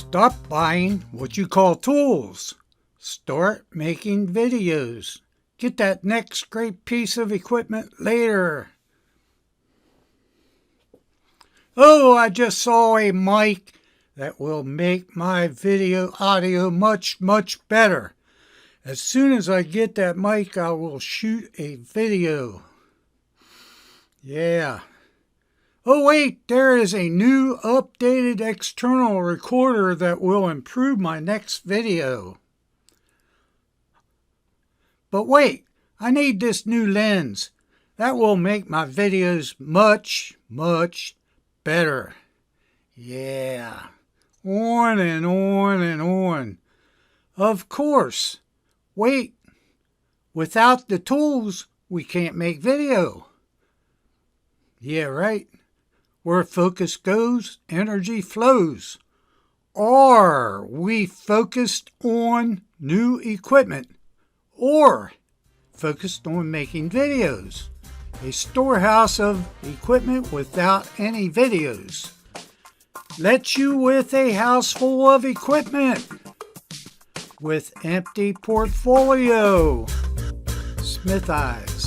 Stop buying what you call tools. Start making videos. Get that next great piece of equipment later. Oh, I just saw a mic that will make my video audio much better. As soon as I get that mic, I will shoot a video. Yeah. Oh wait, there is a new updated external recorder that will improve my next video. But wait, I need this new lens. That will make my videos much better. Yeah. On and on and on. Of course. Wait. Without the tools, we can't make video. Yeah, right. Where focus goes, energy flows. Are we focused on new equipment? Or focused on making videos? A storehouse of equipment without any videos. Let you with a house full of equipment with empty portfolio. Smith eyes.